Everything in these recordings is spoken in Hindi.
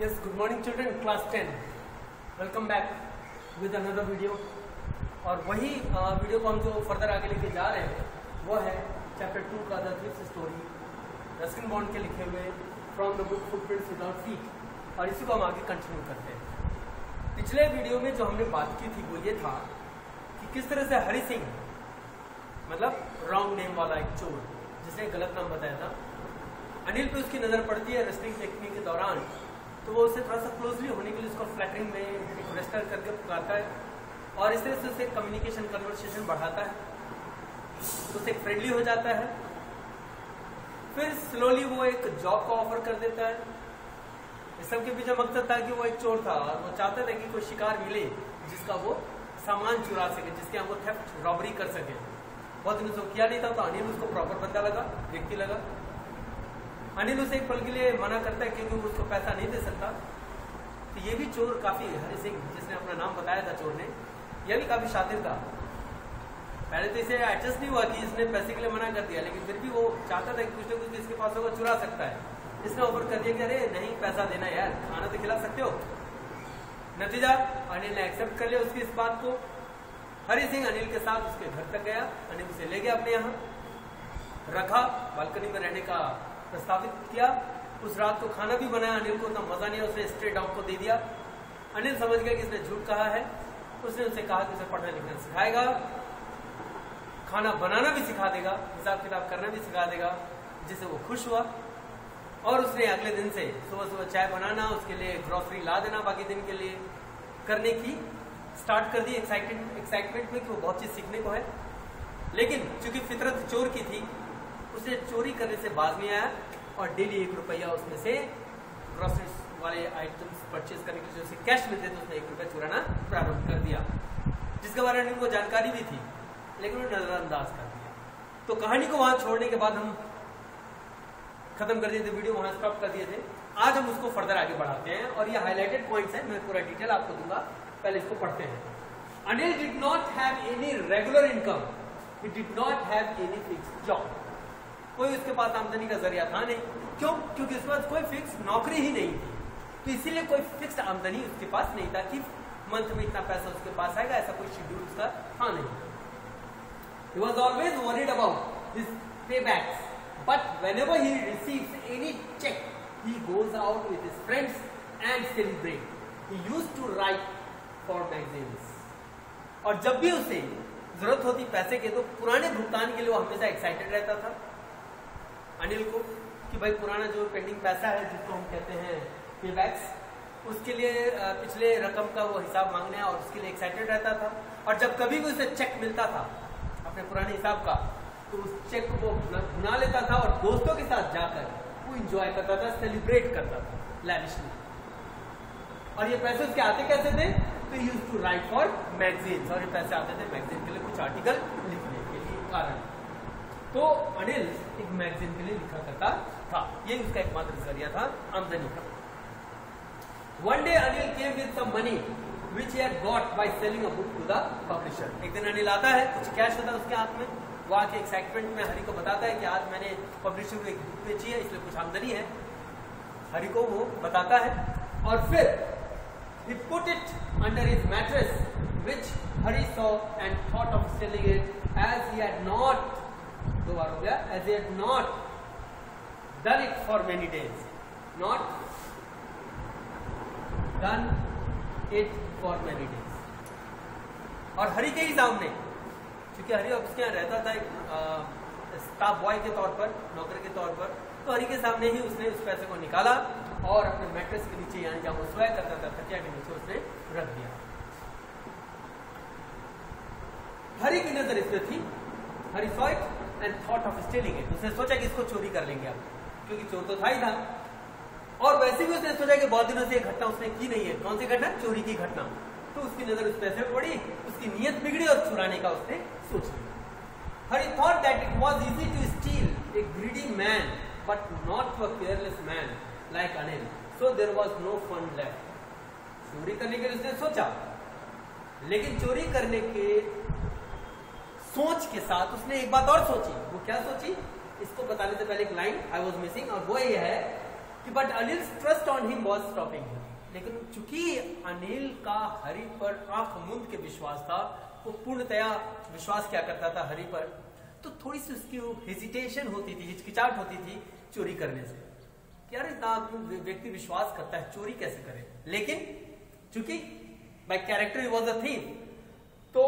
Yes, good morning children, class 10. Welcome back with another video. और वही वीडियो को हम जो फर्दर आगे लेके जा रहे हैं वो है चैप्टर 2 का the thrift story, Ruskin bond के लिखे हुए from the book footprints without feet, और इसी को हम आगे कंटिन्यू करते हैं। पिछले वीडियो में जो हमने बात की थी वो ये था कि किस तरह से हरि सिंह, मतलब रॉन्ग नेम वाला एक चोर जिसने गलत नाम बताया था, अनिल पे उसकी नजर पड़ती है रेस्लिंग टेक्निक के दौरान, तो वो उससे थोड़ा सा क्लोजली होने के लिए उसको फ्लैटरिंग में एक रेस्टर करके पुकारता है और इस तरह से उससे कम्युनिकेशन कन्वर्सेशन बढ़ाता है, उससे फ्रेंडली हो जाता है। फिर स्लोली वो एक जॉब का ऑफर कर देता है। इस सब के पीछे मकसद था कि वो एक चोर था और वो चाहता था कि कोई शिकार मिले जिसका वो सामान चुरा सके, जिसके यहाँ वो थेफ्ट रॉबरी कर सके। बहुत दिन उसको किया नहीं था, तो अनिल उसको प्रॉपर बंदा लगा, व्यक्ति लगा। अनिल उसे एक पल के लिए मना करता है क्योंकि वो उसको पैसा नहीं दे सकता। तो ये भी चोर काफी, हरि सिंह जिसने अपना नाम बताया था चोर ने, यह भी काफी शातिर था। पहले तो इसे एडजस्ट नहीं हुआ कि इसने पैसे के लिए मना कर दिया, लेकिन फिर भी वो चाहता था कि कुछ ना कुछ इसके पास होगा, चुरा सकता है। इसने ऑफर कर दिया कि अरे नहीं, पैसा देना यार, खाना तो खिला सकते हो। नतीजा अनिल ने एक्सेप्ट कर लिया उसकी इस बात को। हरि सिंह अनिल के साथ उसके घर तक गया, अनिल उसे ले गया अपने यहाँ, रखा, बालकनी में रहने का प्रस्तावित किया। उस रात को खाना भी बनाया, अनिल को उतना मजा नहीं, उसने स्ट्रे डॉग को दे दिया। अनिल समझ गया कि इसने झूठ कहा है। उसने उसे कहा कि उसे पढ़ना लिखना सिखाएगा, खाना बनाना भी सिखा देगा, हिसाब किताब करना भी सिखा देगा, जिससे वो खुश हुआ। और उसने अगले दिन से सुबह सुबह चाय बनाना, उसके लिए ग्रोसरी ला देना बाकी दिन के लिए करने की स्टार्ट कर दी, एक्साइटमेंट में कि वो बहुत चीज सीखने को है। लेकिन चूंकि फितरत चोर की थी, उसे चोरी करने से बाज नहीं आया और डेली 1 रुपया उसमें से ग्रोसरी वाले आइटम्स परचेज करने के लिए उसे कैश मिलते थे, उसने 1 रुपया चुराना प्रारंभ कर दिया, जिसके बारे में उनको जानकारी भी थी, लेकिन वो नजरअंदाज कर दिया। तो कहानी को वहां छोड़ने के बाद हम खत्म कर दिए थे, वीडियो वहां स्टॉप कर दिए थे। आज हम उसको फर्दर आगे बढ़ाते हैं और ये हाईलाइटेड पॉइंट्स हैं, मैं पूरा डिटेल आपको दूंगा, पहले इसको पढ़ते हैं। Anil did not have any regular income, he did not have any fixed job. कोई उसके पास आमदनी का जरिया था नहीं। क्यों? क्योंकि उसके पास कोई फिक्स नौकरी ही नहीं थी, तो इसीलिए कोई फिक्स्ड आमदनी उसके पास नहीं था कि मंथ में इतना पैसा उसके पास आएगा, ऐसा कोई शेड्यूल उसका था नहीं। He was always worried about his paybacks, but whenever he receives any check, he goes out with his friends and celebrate. He used to write for magazines. और जब भी उसे जरूरत होती पैसे के, तो पुराने भुगतान के लिए वो हमेशा एक्साइटेड रहता था अनिल को, कि भाई पुराना जो पेंडिंग पैसा है जिसको हम कहते हैं पेबैक्स, उसके लिए पिछले रकम का वो हिसाब मांगने और उसके लिए एक्साइटेड रहता था। और जब कभी भी उसे चेक मिलता था अपने पुराने हिसाब का, तो उस चेक को भुना लेता था और दोस्तों के साथ जाकर वो एंजॉय करता था, सेलिब्रेट करता था लैविशली। और ये पैसे उसके आते कैसे थे? तो used to write for magazines, और ये पैसे आते थे मैगजीन के लिए कुछ आर्टिकल लिखने के लिए कारण। तो अनिल एक मैगजीन के लिए लिखा करता था, ये उसका एकमात्र जरिया था आमदनी का। One day Anil came with some money which he had got by selling a book to the publisher. एक दिन अनिल आता है, कुछ कैश होता है उसके हाथ में, वो आके एक्साइटमेंट में हरि को बताता है कि आज मैंने पब्लिशर को एक बुक बेची है, इसलिए कुछ आमदनी है। हरि को वो बताता है और फिर he put it under his mattress, which Hari saw and thought of selling it as he had not, दो बार हो गया, as he had not done it for many days, not done it for many days. और हरि के ही सामने, क्योंकि हरि उसके यहाँ रहता था एक स्टाफ बॉय के तौर पर, नौकर के तौर पर, तो हरि के सामने ही उसने उस पैसे को निकाला और अपने मैट्रेस के नीचे, यानी जहां वो सोया करता था तकिया के नीचे, उसने रख दिया। हरि की नजर इस पे थी, Hari saw it and thought of stealing it. उसने सोचा कि इसको चोरी कर लेंगे अब, क्योंकि चोर तो था ही था। और वैसे भी उसने सोचा कि बहुत दिनों से ये घटना उसने की नहीं है। कौन सी घटना? चोरी की घटना। तो उसकी नजर उस पैसे पर पड़ी, उसकी नीयत बिगड़ी और चुराने का उसने सोच लिया। Hari thought that it was easy to steal a greedy man, but not a careless man like Anil. So there was no fun left. चोरी करने के लिए उसने सोचा, लेकिन चोरी करने के सोच के साथ उसने एक बात और सोची। वो क्या सोची? इसको बताने से पहले एक लाइन आई वॉज मिसिंग, और वो ये है कि but Anil trust on him was stopping him, लेकिन चूंकि अनिल का हरि पर आंख मूंद के विश्वास था, वो पूर्णतया विश्वास क्या करता था हरि पर, तो थोड़ी सी उसकी हेजिटेशन होती थी, हिचकिचाहट होती थी चोरी करने से कि यार इतना व्यक्ति विश्वास करता है, चोरी कैसे करे। लेकिन चूंकि by character he was a thief, तो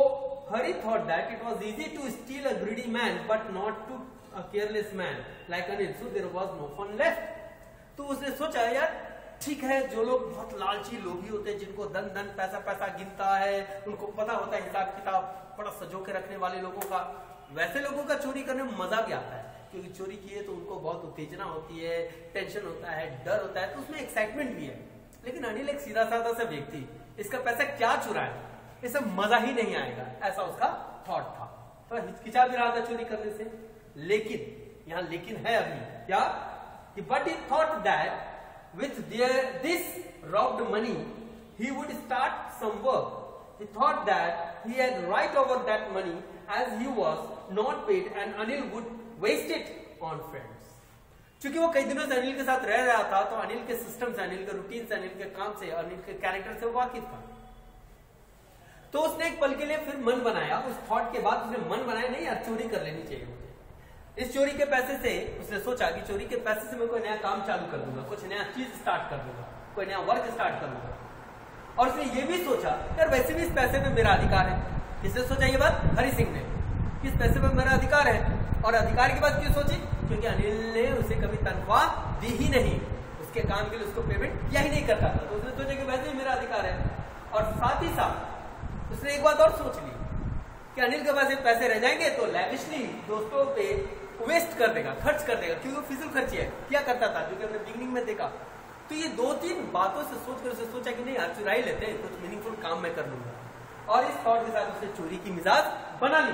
Hari thought that it was easy to steal a greedy man but not to a careless man like Anil, so there was no fun left. तो उसने सोचा यार ठीक है, जो लोग बहुत लालची लोभी होते हैं, जिनको धन धन पैसा पैसा गिनता है, उनको पता होता है हिसाब किताब बड़ा सजो के रखने वाले लोगों का, वैसे लोगों का चोरी करने में मजा भी आता है, क्योंकि चोरी किए तो उनको बहुत उत्तेजना होती है, टेंशन होता है, डर होता है, तो उसमें एक्साइटमेंट भी है। लेकिन अनिल एक सीधा साधा सा व्यक्ति, इसका पैसा क्या चुराए, इससे मजा ही नहीं आएगा, ऐसा उसका थॉट था। तो हिचकिचा भी रहा था चोरी करने से। लेकिन यहाँ लेकिन है अभी क्या, but he thought that with this robbed money he would start some work. He thought that he had right over that money as he was not paid and Anil would waste it on friends. क्योंकि वो कई दिनों से अनिल के साथ रह रहा था, तो अनिल के सिस्टम से, अनिल के रूटीन से, अनिल के काम से, अनिल के कैरेक्टर से वाकिफ था। तो उसने एक पल के लिए फिर मन बनाया, उस थॉट के बाद उसने मन बनाया नहीं यार चोरी कर लेनी चाहिए मुझे। इस चोरी के पैसे से उसने सोचा कि चोरी के पैसे से मैं कोई नया काम चालू कर दूंगा, कुछ नया चीज स्टार्ट कर दूंगा, कोई नया वर्क स्टार्ट कर दूंगा। और उसने ये भी सोचा यार वैसे भी इस पैसे पे मेरा अधिकार है। किसने सोचा ये बात? हरि सिंह ने। इस पैसे पे मेरा अधिकार है। और अधिकार की बात क्यों सोची? क्योंकि अनिल ने उसे कभी तनख्वाह दी ही नहीं, उसके काम के लिए उसको पेमेंट किया ही नहीं करता था, तो उसने सोचा कि वैसे ही मेरा अधिकार है। और साथ ही साथ उसने एक बात और सोच ली कि अनिल के पास पैसे रह जाएंगे तो लैविशली दोस्तों पे वेस्ट कर देगा, खर्च कर देगा, क्योंकि वो फिजूल खर्ची है, क्या करता था, जो कि हमने बिगिनिंग में देखा। तो ये दो तीन बातों से सोचकर उसे सोचा कि नहीं यार चुरा ही लेते हैं, कुछ मीनिंगफुल काम मैं कर लूंगा। और इस थॉट के साथ उसने चोरी की मिजाज बना ली।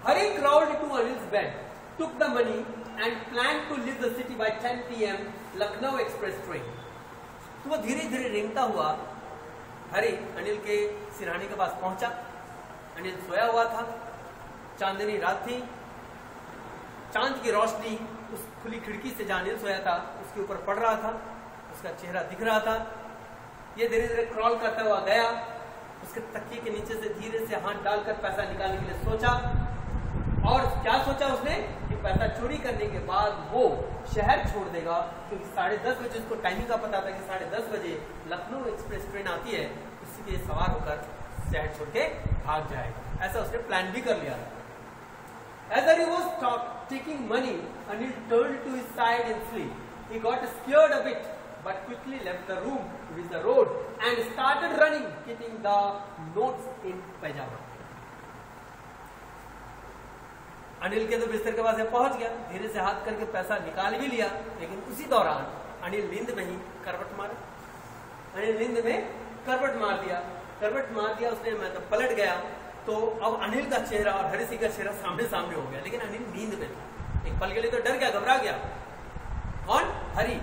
Hari crawled to Anil's bed, took the money and plan to leave the city by 10 PM Lucknow express train. तो वो धीरे धीरे रेंगता हुआ हरी अनिल के सिरहाने के पास पहुंचा। अनिल सोया हुआ था, चांदनी रात थी, चांद की रोशनी उस खुली खिड़की से जहां अनिल सोया था उसके ऊपर पड़ रहा था, उसका चेहरा दिख रहा था। ये धीरे धीरे क्रॉल करता हुआ गया, उसके तकिए के नीचे से धीरे से हाथ डालकर पैसा निकालने के लिए सोचा। और क्या सोचा उसने कि पैसा चोरी करने के बाद वो शहर छोड़ देगा, क्योंकि 10:30 बजे उसको टाइमिंग का पता था कि 10:30 बजे लखनऊ एक्सप्रेस ट्रेन आती है, उसी पे सवार होकर शहर छोड़ के भाग जाएगा। ऐसा उसने प्लान भी कर लिया था। As he was taking money, Anil turned to his side and sleep. He got scared a bit, but quickly left the room to reach the road and started running, keeping the notes in pajama. Anil के तो बिस्तर के पास पहुंच गया, धीरे से हाथ करके पैसा निकाल भी लिया, लेकिन उसी दौरान अनिल नींद में ही करवट मारा। अनिल नींद में करवट मार दिया उसने, मतलब पलट गया तो अब अनिल का चेहरा और हरि सिंह का चेहरा सामने सामने हो गया, लेकिन अनिल नींद में था। एक पल के लिए तो डर गया, घबरा गया। कौन? हरि।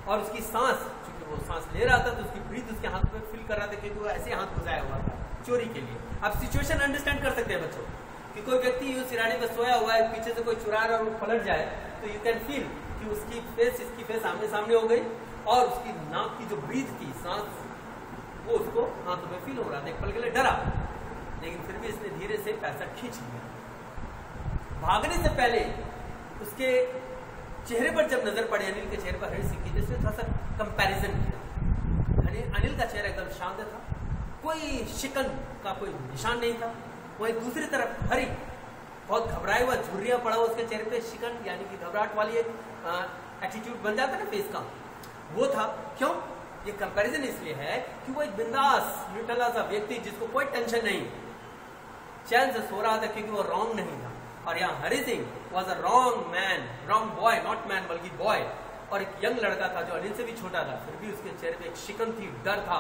और उसकी सांस, चूंकि वो सांस ले रहा था तो उसकी ब्रीथ उसके हाथ में फील कर रहा था, क्योंकि वो ऐसे हाथ घुसाया हुआ था चोरी के लिए। आप सिचुएशन अंडरस्टैंड कर सकते हैं बच्चों, कि कोई व्यक्ति यूं सिराने पर सोया हुआ है, पीछे से कोई चुरा रहा है और वो पलट जाए, तो यू कैन फील कि उसकी फेस इसकी फेस आमने सामने हो गई, और उसकी नाक की जो ब्रीथ थी, सांस, वो उसको हाथों में फील हो रहा था। एक पल के लिए डरा, लेकिन फिर भी इसने धीरे से पैसा खींच लिया। भागने से पहले उसके चेहरे पर जब नजर पड़ी, अनिल के चेहरे पर हरि सिंह की, जिसने थोड़ा सा कंपैरिजन किया। अनिल का चेहरा एकदम शांत था, कोई शिकन का कोई निशान नहीं था। वही दूसरी तरफ हरि बहुत घबराया हुआ, झुर्रियां पड़ा हुआ उसके चेहरे पे, शिकन यानी कि घबराहट वाली एक एटीट्यूड बन जाता है ना फेस का, वो था। क्यों? ये कंपैरिजन इसलिए है कि वो एक बिंदास न्यूट्रल सा व्यक्ति, जिसको कोई टेंशन नहीं, चैन से सो रहा था, क्योंकि वो रॉन्ग नहीं था। और यहाँ Hari Singh was a wrong man, wrong boy, not man बल्कि बॉय। और एक यंग लड़का था जो अनिल से भी छोटा था, फिर भी उसके चेहरे पे एक शिकन थी, डर था।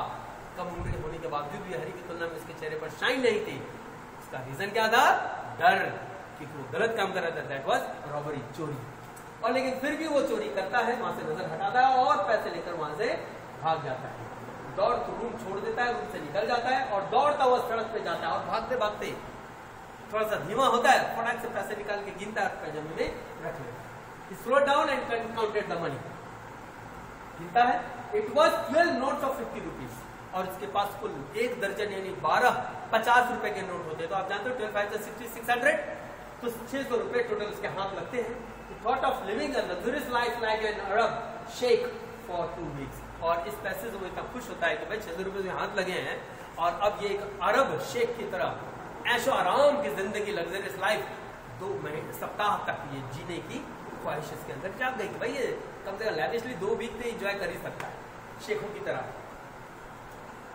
कम उम्र होने के बावजूद भी हरि की तुलना में उसके चेहरे पर शाइन नहीं थी। उसका रीजन क्या था? डर, क्योंकि वो गलत काम कर रहा था, दैट वाज रॉबरी, चोरी। और लेकिन फिर भी वो चोरी करता है, वहां से नजर हटाता है और पैसे लेकर वहां से भाग जाता है। दौड़ तो रूम छोड़ देता है, रूम से निकल जाता है और दौड़ता हुआ सड़क पे जाता है, और भागते भागते थोड़ा सा धीमा होता है, फटाक से पैसे निकाल के गिनता है, पैजामे में रख लेता है। He slowed down and counted the money. गिनता है. It was 12 notes of 50 rupees. और इसके पास कुल 1 दर्जन यानी 12 50 रुपए के नोट होते हैं. तो आप जानते हो 12 5 60 600, तो 600 रुपए टोटल उसके हाथ लगते हैं. He thought of living a luxurious life like an Arab sheikh for 2 weeks. और इस पैसे से वो इतना खुश होता है कि भाई 600 रुपए हाथ लगे हैं और अब ये एक अरब शेख की तरह ऐशो आराम की जिंदगी, लग्जरियस लाइफ 2 महीने सप्ताह तक ये जीने की ख्वाहिश इसके अंदर जाग गई कि भाई ये कम से कम लैविशली 2 वीक तो एंजॉय कर ही सकता है शेखों की तरह.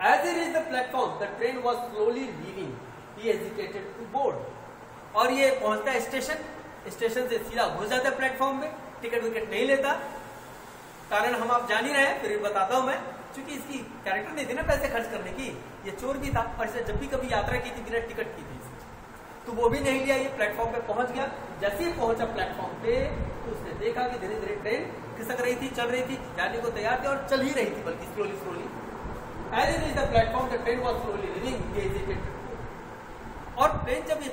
As he reached the platform, the train was slowly leaving. He hesitated to board. और ये पहुंचता है स्टेशन, स्टेशन से सीधा घुस जाता है प्लेटफॉर्म में, टिकट विकेट नहीं लेता. कारण हम आप जान ही रहे हैं, फिर बताता हूं मैं. क्योंकि इसकी कैरेक्टर नहीं थी ना पैसे खर्च करने की, ये चोर भी था और इसे जब भी कभी यात्रा की थी बिना टिकट की थी, तो वो भी नहीं लिया. ये प्लेटफॉर्म पे पहुंच गया. जैसे ही पहुंचा प्लेटफॉर्म पे तो उसने देखा कि धीरे धीरे ट्रेन खिसक रही थी, चल रही थी, जाने को तैयार थी और चल ही रही थी बल्कि slowly slowly. As he reached the platform, the train was slowly leaving. He hesitated. और ट्रेन जब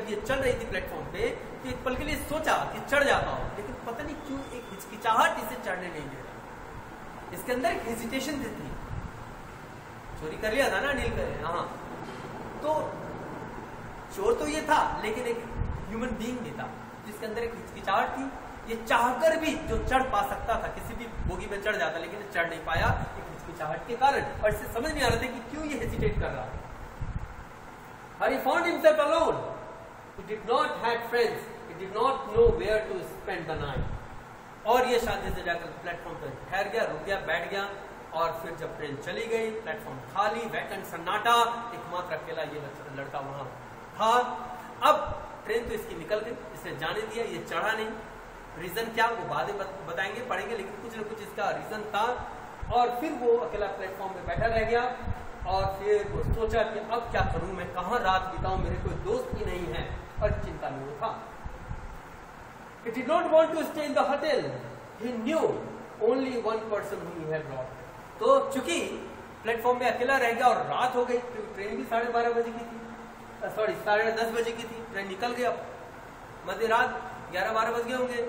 ये चल रही थी प्लेटफॉर्म पे, तो एक पल के लिए सोचा कि चढ़ जाता हूं, लेकिन पता नहीं क्यों एक हिचकिचाहट इसे चढ़ने नहीं दे रहा. इसके अंदर एक हेजिटेशन थी. चोरी कर लिया था ना अनिल का. हाँ, तो चोर तो ये था लेकिन एक ह्यूमन बीइंग भी था जिसके अंदर एक हिचकिचाहट थी. ये चाहकर भी जो चढ़ पा सकता था, किसी भी बोगी में चढ़ जाता, लेकिन चढ़ नहीं पाया हिचकिचाहट के कारण. और इसे समझ नहीं आ रहा था कि क्यों ये हेजिटेट कर रहा है. He found himself alone. He did not have friends. He did not know where to spend the night. और ये शांति से जाकर प्लेटफॉर्म पर ठहर गया, रुक गया, बैठ गया. और फिर जब ट्रेन चली गई, प्लेटफॉर्म खाली, वैकेंट, सन्नाटा, एकमात्र अकेला ये लड़का वहां था. अब ट्रेन तो इसकी निकल गई, इसने जाने दिया, ये चढ़ा नहीं. रीजन क्या वो बाद में बताएंगे, पढ़ेंगे, लेकिन कुछ न कुछ इसका रीजन था. और फिर वो अकेला प्लेटफॉर्म पे बैठा रह गया और फिर वो सोचा कि अब क्या करूं मैं, कहां रात बिताऊं, मेरे कोई दोस्त ही नहीं है. और चिंता में वो था. He did not want to stay in the hotel. He knew only one person whom he had brought. तो चूंकि प्लेटफॉर्म में अकेला रह गया और रात हो गई, ट्रेन भी 12:30 बजे की थी, सॉरी 10:30 बजे की थी. ट्रेन निकल गई, अब मध्य रात 11-12 बज गए होंगे.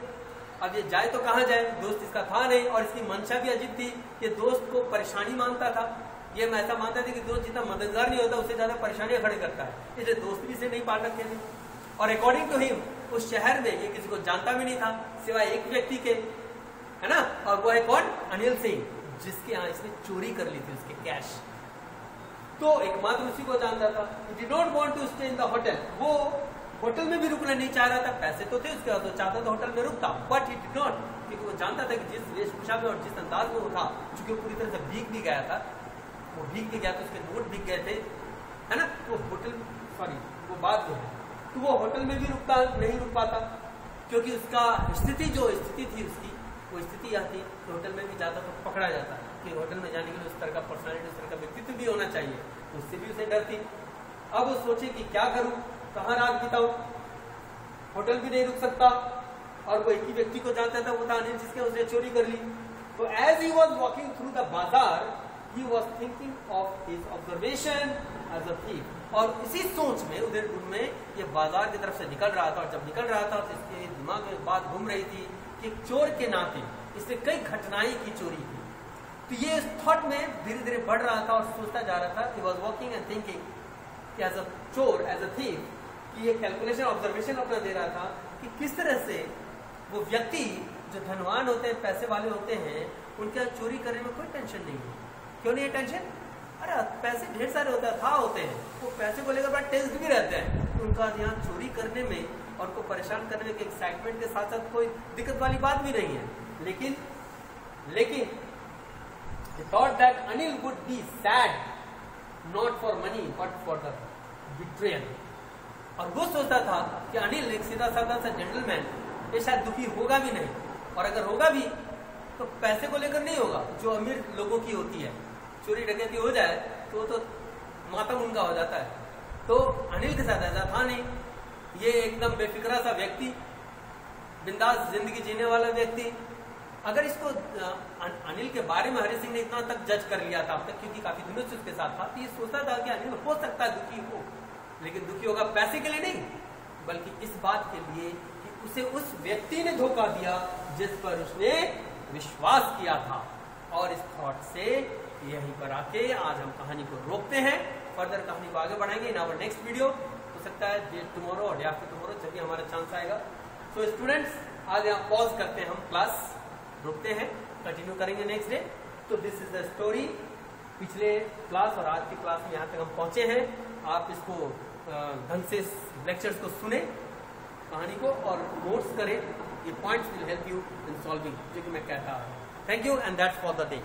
अब ये जाए तो कहाँ जाए, दोस्त इसका था नहीं. और इसकी मंशा भी अजीब थी. ये दोस्त को परेशानी मानता था. ये मैं ऐसा मानता था कि दोस्त जितना मददगार नहीं होता उससे ज्यादा परेशानियां खड़े करता है, इसलिए दोस्त भी से नहीं पाल रखे थे. और अकॉर्डिंग टू हिम उस शहर में ये किसी को जानता भी नहीं था सिवाय एक व्यक्ति के, है ना. और वो है कौन, अनिल सिंह, जिसके यहाँ इसने चोरी कर ली थी उसके कैश. तो एकमात्र उसी को जानता था. He did not want to stay in the hotel. वो होटल में भी रुकना नहीं चाह रहा था. पैसे तो थे उसके, तो चाहता था होटल में रुकता, बट ही डिड नॉट, क्योंकि वो जानता था कि जिस वेशभूषा में और जिस अंदाज में वो था, चूंकि वो पूरी तरह से भीग भी गया था, वो भीग भी गया तो उसके नोट भीग गए थे, है ना. वो होटल, सॉरी वो बात जो है, तो वो होटल में भी नहीं रुक पाता, क्योंकि उसका स्थिति थी उसकी, वो स्थिति यह थी कि होटल में भी जाता तो पकड़ा जाता है कि होटल में जाने के लिए उस तरह का पर्सनालिटी, उस तरह का व्यक्तित्व भी होना चाहिए. उससे भी उसे डर थी. अब वो सोचे कि क्या करूं, कहाँ रात बिताऊं, होटल भी नहीं रुक सकता. और वो एक ही व्यक्ति को जानता था, वो था अनिल, जिसके उसने चोरी कर ली. तो as he was walking through the बाजार, he was thinking of his observation as a thief. और इसी सोच में उधर में ये बाजार की तरफ से निकल रहा था. और जब निकल रहा था तो इसके दिमाग में बात घूम रही थी कि एक चोर के नाते इसने कई घटनाएं की चोरी की. तो ये इस थॉट में धीरे धीरे बढ़ रहा था और सोचता जा रहा था. He was walking and thinking as a चोर, एज अ थीफ, कि ये कैलकुलेशन, ऑब्जर्वेशन अपना दे रहा था कि किस तरह से वो व्यक्ति जो धनवान होते हैं, पैसे वाले होते हैं, उनके यहाँ चोरी करने में कोई टेंशन नहीं है. क्यों नहीं है टेंशन? अरे पैसे ढेर सारे होते हैं, वो पैसे को लेकर बड़ा टेंस्ड भी रहते हैं. उनका यहाँ चोरी करने में और को परेशान करने के एक्साइटमेंट के साथ साथ कोई दिक्कत वाली बात भी नहीं है. लेकिन he thought that Anil would be sad not for money but for the betrayal. और वो सोचता था कि अनिल एक सीधा साधा सा जेंटलमैन, ये शायद दुखी होगा भी नहीं, और अगर होगा भी तो पैसे को लेकर नहीं होगा जो अमीर लोगों की होती है. चोरी डकैती हो जाए तो मातम उनका हो जाता है. तो अनिल के साथ ऐसा था नहीं. ये एकदम बेफिक्रा सा व्यक्ति, बिंदास जिंदगी जीने वाला व्यक्ति. अगर इसको अनिल के बारे में हरि सिंह ने इतना तक जज कर लिया था अब तक, क्योंकि काफी दिनों से उसके साथ था, तो ये सोचता था कि अनिल हो सकता है दुखी हो, लेकिन दुखी होगा पैसे के लिए नहीं, बल्कि इस बात के लिए कि उसे उस व्यक्ति ने धोखा दिया जिस पर उसने विश्वास किया था। और इस थॉट से यहीं पर आके आज हम कहानी को रोकते हैं, फर्दर कहानी को आगे बढ़ाएंगे इन आवर नेक्स्ट वीडियो। हो सकता है डे टुमारो और डे आफ्टर टुमारो, जब भी हमारा चांस आएगा। सो स्टूडेंट्स, आज यहाँ पॉज करते हैं, हम क्लास रुकते हैं, कंटिन्यू करेंगे नेक्स्ट डे। तो दिस इज द स्टोरी। पिछले क्लास और आज की क्लास में यहाँ तक हम पहुंचे हैं। आप इसको ढंग से लेक्चर्स को सुने, कहानी को, और नोट्स करें। ये points will help you in solving, जो कि मैं कहता हूँ। Thank you and that's for the day.